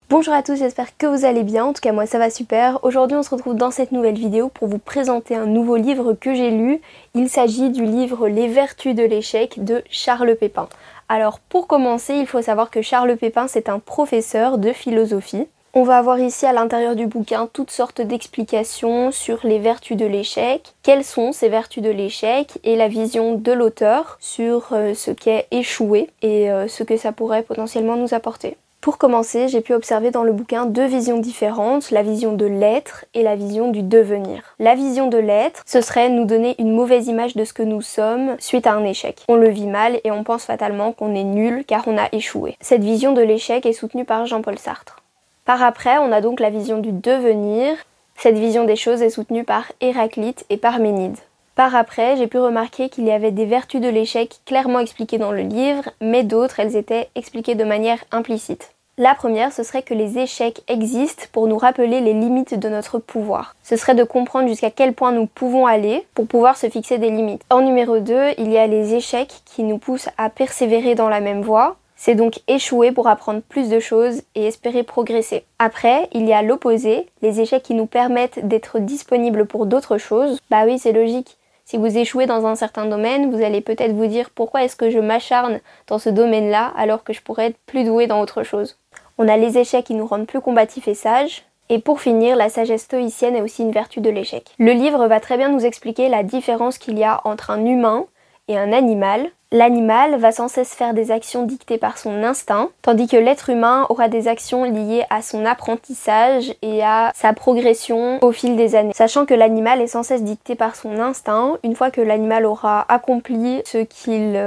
Bonjour à tous, j'espère que vous allez bien, en tout cas moi ça va super. Aujourd'hui on se retrouve dans cette nouvelle vidéo pour vous présenter un nouveau livre que j'ai lu. Il s'agit du livre Les Vertus de l'échec de Charles Pépin. Alors pour commencer, il faut savoir que Charles Pépin c'est un professeur de philosophie. On va avoir ici à l'intérieur du bouquin toutes sortes d'explications sur les vertus de l'échec, quelles sont ces vertus de l'échec et la vision de l'auteur sur ce qu'est échouer et ce que ça pourrait potentiellement nous apporter. Pour commencer, j'ai pu observer dans le bouquin deux visions différentes, la vision de l'être et la vision du devenir. La vision de l'être, ce serait nous donner une mauvaise image de ce que nous sommes suite à un échec. On le vit mal et on pense fatalement qu'on est nul car on a échoué. Cette vision de l'échec est soutenue par Jean-Paul Sartre. Par après, on a donc la vision du devenir. Cette vision des choses est soutenue par Héraclite et Parménide. Par après, j'ai pu remarquer qu'il y avait des vertus de l'échec clairement expliquées dans le livre, mais d'autres, elles étaient expliquées de manière implicite. La première, ce serait que les échecs existent pour nous rappeler les limites de notre pouvoir. Ce serait de comprendre jusqu'à quel point nous pouvons aller pour pouvoir se fixer des limites. En numéro 2, il y a les échecs qui nous poussent à persévérer dans la même voie. C'est donc échouer pour apprendre plus de choses et espérer progresser. Après, il y a l'opposé, les échecs qui nous permettent d'être disponibles pour d'autres choses. Bah oui, c'est logique. Si vous échouez dans un certain domaine, vous allez peut-être vous dire pourquoi est-ce que je m'acharne dans ce domaine-là alors que je pourrais être plus doué dans autre chose. On a les échecs qui nous rendent plus combatifs et sages. Et pour finir, la sagesse stoïcienne est aussi une vertu de l'échec. Le livre va très bien nous expliquer la différence qu'il y a entre un humain et un animal. L'animal va sans cesse faire des actions dictées par son instinct, tandis que l'être humain aura des actions liées à son apprentissage et à sa progression au fil des années. Sachant que l'animal est sans cesse dicté par son instinct, une fois que l'animal aura accompli ce qu'il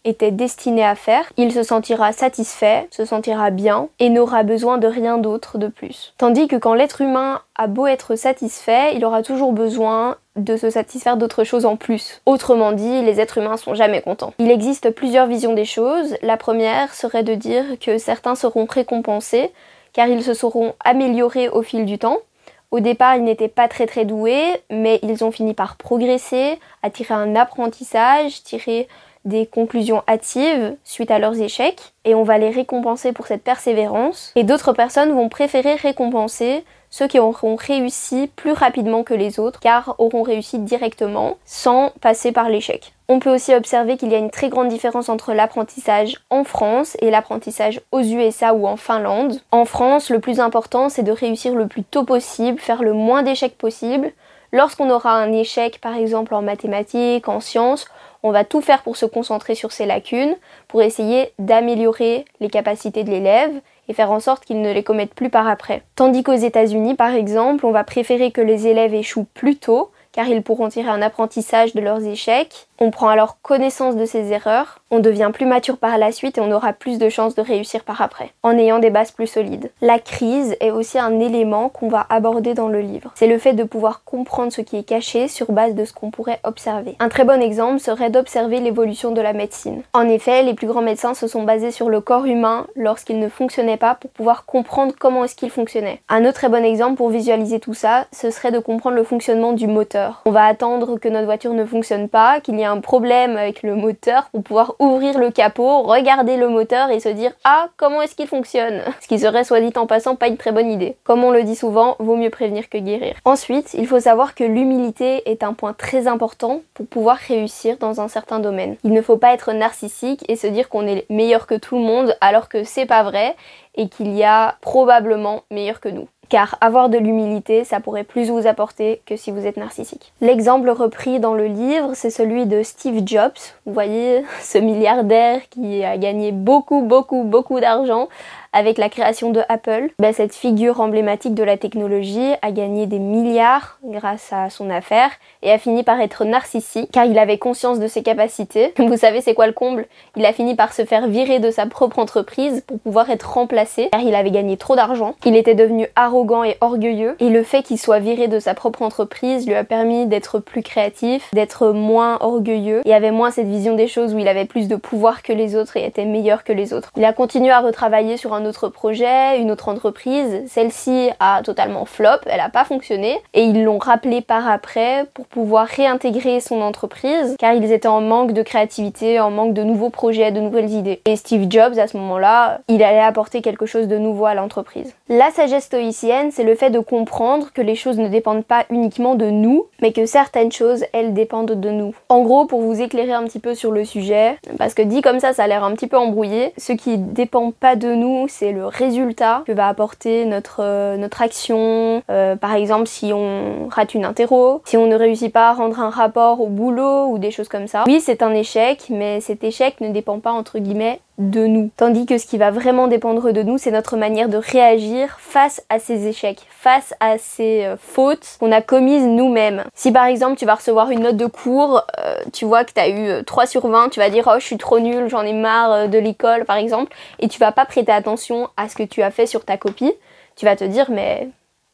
était destiné à faire, il se sentira satisfait, se sentira bien et n'aura besoin de rien d'autre de plus. Tandis que quand l'être humain a beau être satisfait, il aura toujours besoin de se satisfaire d'autres choses en plus. Autrement dit, les êtres humains sont jamais contents. Il existe plusieurs visions des choses. La première serait de dire que certains seront récompensés car ils se seront améliorés au fil du temps. Au départ, ils n'étaient pas très doués, mais ils ont fini par progresser, à tirer un apprentissage, tirer des conclusions hâtives suite à leurs échecs, et on va les récompenser pour cette persévérance. Et d'autres personnes vont préférer récompenser ceux qui auront réussi plus rapidement que les autres, car auront réussi directement, sans passer par l'échec. On peut aussi observer qu'il y a une très grande différence entre l'apprentissage en France et l'apprentissage aux USA ou en Finlande. En France, le plus important, c'est de réussir le plus tôt possible, faire le moins d'échecs possible. Lorsqu'on aura un échec, par exemple en mathématiques, en sciences, on va tout faire pour se concentrer sur ses lacunes, pour essayer d'améliorer les capacités de l'élève et faire en sorte qu'il ne les commette plus par après. Tandis qu'aux États-Unis, par exemple, on va préférer que les élèves échouent plus tôt, car ils pourront tirer un apprentissage de leurs échecs. On prend alors connaissance de ses erreurs, on devient plus mature par la suite et on aura plus de chances de réussir par après, en ayant des bases plus solides. La crise est aussi un élément qu'on va aborder dans le livre. C'est le fait de pouvoir comprendre ce qui est caché sur base de ce qu'on pourrait observer. Un très bon exemple serait d'observer l'évolution de la médecine. En effet, les plus grands médecins se sont basés sur le corps humain lorsqu'il ne fonctionnait pas pour pouvoir comprendre comment est-ce qu'il fonctionnait. Un autre très bon exemple pour visualiser tout ça, ce serait de comprendre le fonctionnement du moteur. On va attendre que notre voiture ne fonctionne pas, qu'il y ait un problème avec le moteur pour pouvoir ouvrir le capot, regarder le moteur et se dire « Ah, comment est-ce qu'il fonctionne ?» Ce qui serait, soit dit en passant, pas une très bonne idée. Comme on le dit souvent, vaut mieux prévenir que guérir. Ensuite, il faut savoir que l'humilité est un point très important pour pouvoir réussir dans un certain domaine. Il ne faut pas être narcissique et se dire qu'on est meilleur que tout le monde alors que c'est pas vrai et qu'il y a probablement meilleur que nous. Car avoir de l'humilité, ça pourrait plus vous apporter que si vous êtes narcissique. L'exemple repris dans le livre, c'est celui de Steve Jobs. Vous voyez, ce milliardaire qui a gagné beaucoup d'argent avec la création de Apple. Cette figure emblématique de la technologie a gagné des milliards grâce à son affaire et a fini par être narcissique car il avait conscience de ses capacités. Vous savez c'est quoi le comble? Il a fini par se faire virer de sa propre entreprise pour pouvoir être remplacé car il avait gagné trop d'argent. Il était devenu arrogant et orgueilleux et le fait qu'il soit viré de sa propre entreprise lui a permis d'être plus créatif, d'être moins orgueilleux et avait moins cette vision des choses où il avait plus de pouvoir que les autres et était meilleur que les autres. Il a continué à retravailler sur un un autre projet, une autre entreprise. Celle-ci a totalement flop, elle n'a pas fonctionné et ils l'ont rappelé par après pour pouvoir réintégrer son entreprise car ils étaient en manque de créativité, en manque de nouveaux projets, de nouvelles idées. Et Steve Jobs, à ce moment-là, il allait apporter quelque chose de nouveau à l'entreprise. La sagesse stoïcienne, c'est le fait de comprendre que les choses ne dépendent pas uniquement de nous, mais que certaines choses, elles dépendent de nous. En gros, pour vous éclairer un petit peu sur le sujet, parce que dit comme ça a l'air un petit peu embrouillé, ce qui dépend pas de nous, c'est le résultat que va apporter notre action. Par exemple, si on rate une interro, si on ne réussit pas à rendre un rapport au boulot ou des choses comme ça. Oui, c'est un échec, mais cet échec ne dépend pas entre guillemets de nous. Tandis que ce qui va vraiment dépendre de nous, c'est notre manière de réagir face à ces échecs, face à ces fautes qu'on a commises nous-mêmes. Si par exemple tu vas recevoir une note de cours, tu vois que tu as eu 3 sur 20, tu vas dire oh je suis trop nulle, j'en ai marre de l'école par exemple, et tu vas pas prêter attention à ce que tu as fait sur ta copie, tu vas te dire mais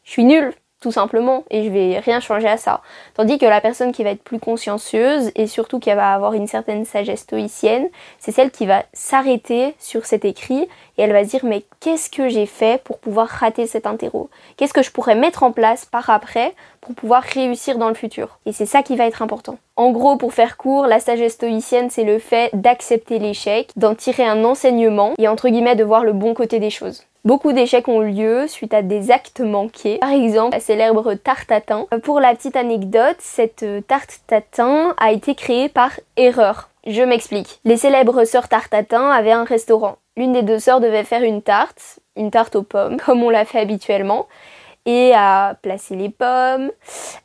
je suis nulle. Tout simplement, et je vais rien changer à ça. Tandis que la personne qui va être plus consciencieuse et surtout qui va avoir une certaine sagesse stoïcienne, c'est celle qui va s'arrêter sur cet écrit et elle va se dire mais qu'est-ce que j'ai fait pour pouvoir rater cet interro? Qu'est-ce que je pourrais mettre en place par après pour pouvoir réussir dans le futur? Et c'est ça qui va être important. En gros, pour faire court, la sagesse stoïcienne, c'est le fait d'accepter l'échec, d'en tirer un enseignement et entre guillemets de voir le bon côté des choses. Beaucoup d'échecs ont lieu suite à des actes manqués. Par exemple, la célèbre tarte tatin. Pour la petite anecdote, cette tarte tatin a été créée par erreur. Je m'explique. Les célèbres sœurs tarte tatin avaient un restaurant. L'une des deux sœurs devait faire une tarte aux pommes, comme on l'a fait habituellement, et a placé les pommes,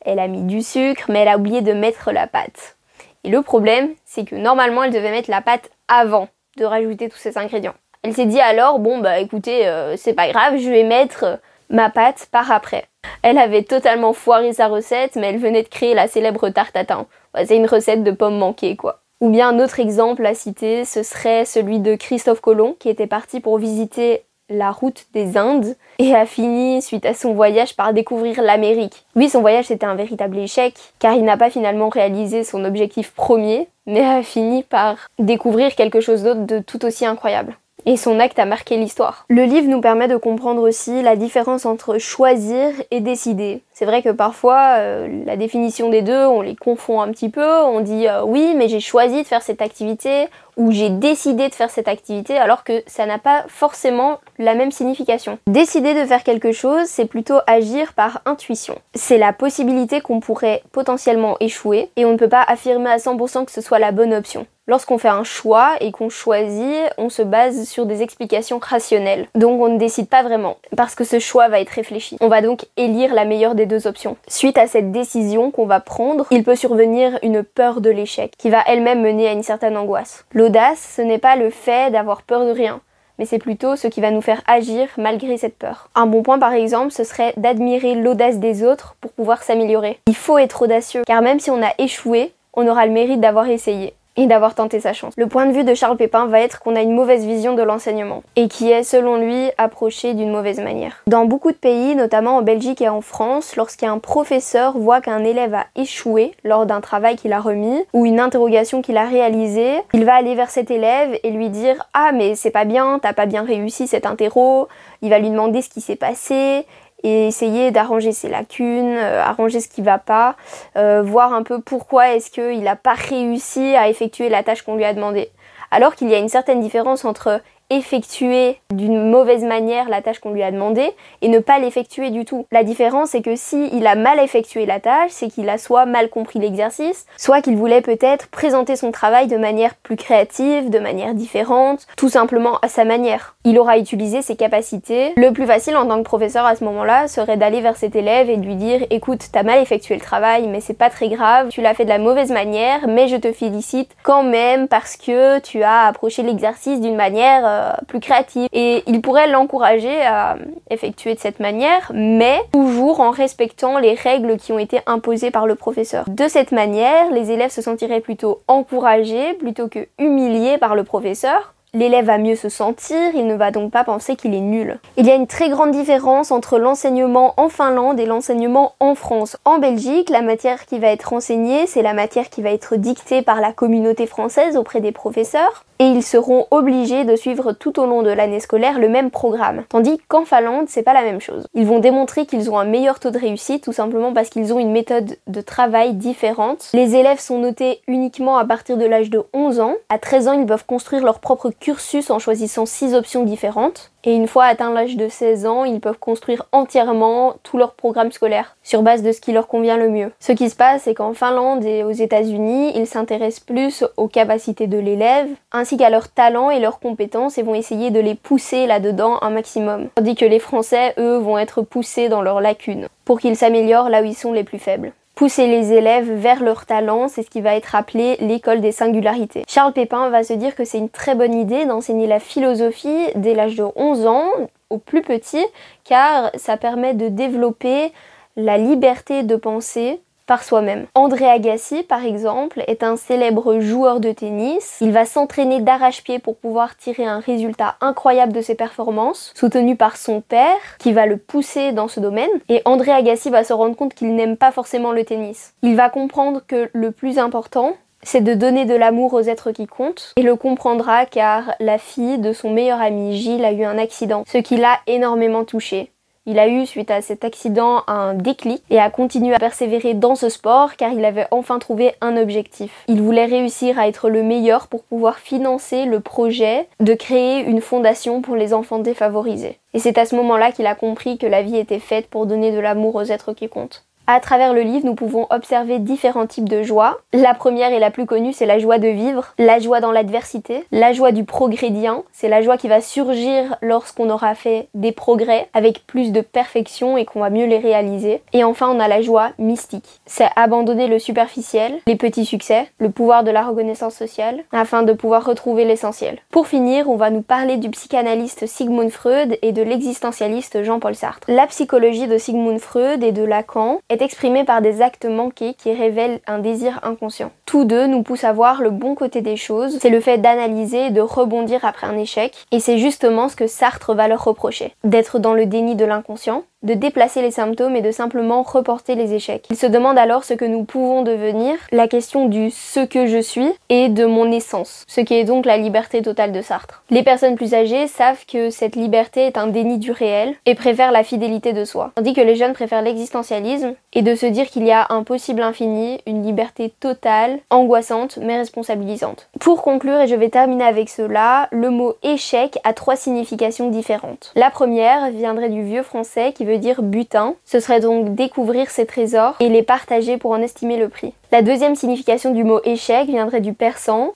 elle a mis du sucre, mais elle a oublié de mettre la pâte. Et le problème, c'est que normalement, elle devait mettre la pâte avant de rajouter tous ces ingrédients. Elle s'est dit alors, bon bah écoutez, c'est pas grave, je vais mettre ma pâte par après. Elle avait totalement foiré sa recette, mais elle venait de créer la célèbre tarte tatin. Ouais, c'est une recette de pommes manquées quoi. Ou bien un autre exemple à citer, ce serait celui de Christophe Colomb, qui était parti pour visiter la route des Indes et a fini, suite à son voyage, par découvrir l'Amérique. Oui, son voyage c'était un véritable échec, car il n'a pas finalement réalisé son objectif premier, mais a fini par découvrir quelque chose d'autre de tout aussi incroyable. Et son acte a marqué l'histoire. Le livre nous permet de comprendre aussi la différence entre choisir et décider. C'est vrai que parfois, la définition des deux, on les confond un petit peu. On dit oui, mais j'ai choisi de faire cette activité ou j'ai décidé de faire cette activité, alors que ça n'a pas forcément la même signification. Décider de faire quelque chose, c'est plutôt agir par intuition. C'est la possibilité qu'on pourrait potentiellement échouer et on ne peut pas affirmer à 100% que ce soit la bonne option. Lorsqu'on fait un choix et qu'on choisit, on se base sur des explications rationnelles. Donc on ne décide pas vraiment, parce que ce choix va être réfléchi. On va donc élire la meilleure des deux options. Suite à cette décision qu'on va prendre, il peut survenir une peur de l'échec, qui va elle-même mener à une certaine angoisse. L'audace, ce n'est pas le fait d'avoir peur de rien, mais c'est plutôt ce qui va nous faire agir malgré cette peur. Un bon point par exemple, ce serait d'admirer l'audace des autres pour pouvoir s'améliorer. Il faut être audacieux, car même si on a échoué, on aura le mérite d'avoir essayé et d'avoir tenté sa chance. Le point de vue de Charles Pépin va être qu'on a une mauvaise vision de l'enseignement et qui est, selon lui, approché d'une mauvaise manière. Dans beaucoup de pays, notamment en Belgique et en France, lorsqu'un professeur voit qu'un élève a échoué lors d'un travail qu'il a remis ou une interrogation qu'il a réalisée, il va aller vers cet élève et lui dire « Ah mais c'est pas bien, t'as pas bien réussi cet interro », il va lui demander ce qui s'est passé et essayer d'arranger ses lacunes, arranger ce qui va pas, voir un peu pourquoi est-ce qu'il n'a pas réussi à effectuer la tâche qu'on lui a demandé. Alors qu'il y a une certaine différence entre effectuer d'une mauvaise manière la tâche qu'on lui a demandé et ne pas l'effectuer du tout. La différence, c'est que s'il a mal effectué la tâche, c'est qu'il a soit mal compris l'exercice, soit qu'il voulait peut-être présenter son travail de manière plus créative, de manière différente, tout simplement à sa manière. Il aura utilisé ses capacités. Le plus facile en tant que professeur à ce moment-là serait d'aller vers cet élève et de lui dire « Écoute, t'as mal effectué le travail, mais c'est pas très grave, tu l'as fait de la mauvaise manière, mais je te félicite quand même parce que tu as approché l'exercice d'une manière plus créative. » Et il pourrait l'encourager à effectuer de cette manière, mais toujours en respectant les règles qui ont été imposées par le professeur. De cette manière, les élèves se sentiraient plutôt encouragés plutôt que humiliés par le professeur, L'élève va mieux se sentir, il ne va donc pas penser qu'il est nul. Il y a une très grande différence entre l'enseignement en Finlande et l'enseignement en France. En Belgique, la matière qui va être enseignée, c'est la matière qui va être dictée par la communauté française auprès des professeurs. Et ils seront obligés de suivre tout au long de l'année scolaire le même programme. Tandis qu'en Finlande, c'est pas la même chose. Ils vont démontrer qu'ils ont un meilleur taux de réussite, tout simplement parce qu'ils ont une méthode de travail différente. Les élèves sont notés uniquement à partir de l'âge de 11 ans. À 13 ans, ils peuvent construire leur propre cursus en choisissant 6 options différentes. Et une fois atteint l'âge de 16 ans, ils peuvent construire entièrement tout leur programme scolaire, sur base de ce qui leur convient le mieux. Ce qui se passe, c'est qu'en Finlande et aux États-Unis, ils s'intéressent plus aux capacités de l'élève, ainsi qu'à leurs talents et leurs compétences, et vont essayer de les pousser là-dedans un maximum. Tandis que les Français, eux, vont être poussés dans leurs lacunes, pour qu'ils s'améliorent là où ils sont les plus faibles. Pousser les élèves vers leur talent, c'est ce qui va être appelé l'école des singularités. Charles Pépin va se dire que c'est une très bonne idée d'enseigner la philosophie dès l'âge de 11 ans, aux plus petits, car ça permet de développer la liberté de penser par soi-même. André Agassi, par exemple, est un célèbre joueur de tennis. Il va s'entraîner d'arrache-pied pour pouvoir tirer un résultat incroyable de ses performances, soutenu par son père, qui va le pousser dans ce domaine. Et André Agassi va se rendre compte qu'il n'aime pas forcément le tennis. Il va comprendre que le plus important, c'est de donner de l'amour aux êtres qui comptent, et le comprendra car la fille de son meilleur ami Gilles a eu un accident, ce qui l'a énormément touché. Il a eu, suite à cet accident, un déclic et a continué à persévérer dans ce sport car il avait enfin trouvé un objectif. Il voulait réussir à être le meilleur pour pouvoir financer le projet de créer une fondation pour les enfants défavorisés. Et c'est à ce moment-là qu'il a compris que la vie était faite pour donner de l'amour aux êtres qui comptent. À travers le livre, nous pouvons observer différents types de joie. La première et la plus connue, c'est la joie de vivre, la joie dans l'adversité, la joie du progrédient, c'est la joie qui va surgir lorsqu'on aura fait des progrès avec plus de perfection et qu'on va mieux les réaliser. Et enfin, on a la joie mystique. C'est abandonner le superficiel, les petits succès, le pouvoir de la reconnaissance sociale, afin de pouvoir retrouver l'essentiel. Pour finir, on va nous parler du psychanalyste Sigmund Freud et de l'existentialiste Jean-Paul Sartre. La psychologie de Sigmund Freud et de Lacan est exprimée par des actes manqués qui révèlent un désir inconscient. Tous deux nous poussent à voir le bon côté des choses, c'est le fait d'analyser et de rebondir après un échec, et c'est justement ce que Sartre va leur reprocher. D'être dans le déni de l'inconscient, de déplacer les symptômes et de simplement reporter les échecs. Il se demande alors ce que nous pouvons devenir, la question du ce que je suis et de mon essence, ce qui est donc la liberté totale de Sartre. Les personnes plus âgées savent que cette liberté est un déni du réel et préfèrent la fidélité de soi, tandis que les jeunes préfèrent l'existentialisme et de se dire qu'il y a un possible infini, une liberté totale, angoissante mais responsabilisante. Pour conclure, et je vais terminer avec cela, le mot échec a 3 significations différentes. La première viendrait du vieux français qui veut dire butin, ce serait donc découvrir ses trésors et les partager pour en estimer le prix. La deuxième signification du mot échec viendrait du persan,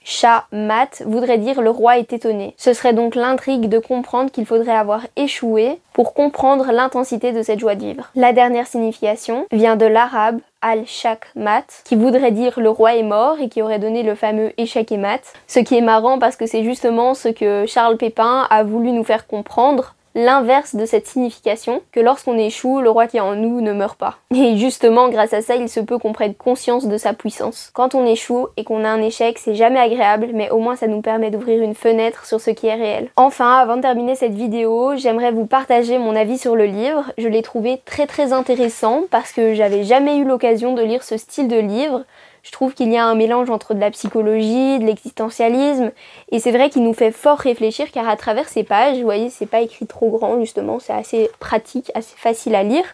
mat voudrait dire le roi est étonné. Ce serait donc l'intrigue de comprendre qu'il faudrait avoir échoué pour comprendre l'intensité de cette joie de vivre. La dernière signification vient de l'arabe mat qui voudrait dire le roi est mort et qui aurait donné le fameux échec et mat. Ce qui est marrant parce que c'est justement ce que Charles Pépin a voulu nous faire comprendre, l'inverse de cette signification, que lorsqu'on échoue, le roi qui est en nous ne meurt pas. Et justement, grâce à ça, il se peut qu'on prenne conscience de sa puissance. Quand on échoue et qu'on a un échec, c'est jamais agréable, mais au moins ça nous permet d'ouvrir une fenêtre sur ce qui est réel. Enfin, avant de terminer cette vidéo, j'aimerais vous partager mon avis sur le livre. Je l'ai trouvé très intéressant parce que j'avais jamais eu l'occasion de lire ce style de livre. Je trouve qu'il y a un mélange entre de la psychologie, de l'existentialisme, et c'est vrai qu'il nous fait fort réfléchir car à travers ces pages, vous voyez, c'est pas écrit trop grand justement, c'est assez pratique, assez facile à lire.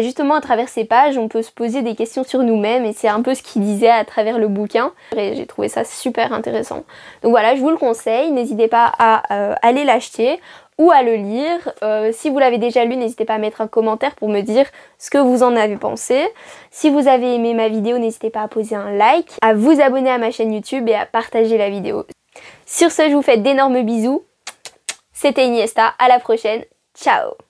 Justement à travers ces pages, on peut se poser des questions sur nous-mêmes et c'est un peu ce qu'il disait à travers le bouquin. Et j'ai trouvé ça super intéressant. Donc voilà, je vous le conseille, n'hésitez pas à aller l'acheter ou à le lire. Si vous l'avez déjà lu, n'hésitez pas à mettre un commentaire pour me dire ce que vous en avez pensé. Si vous avez aimé ma vidéo, n'hésitez pas à poser un like, à vous abonner à ma chaîne YouTube et à partager la vidéo. Sur ce, je vous fais d'énormes bisous. C'était Iniesta, à la prochaine. Ciao!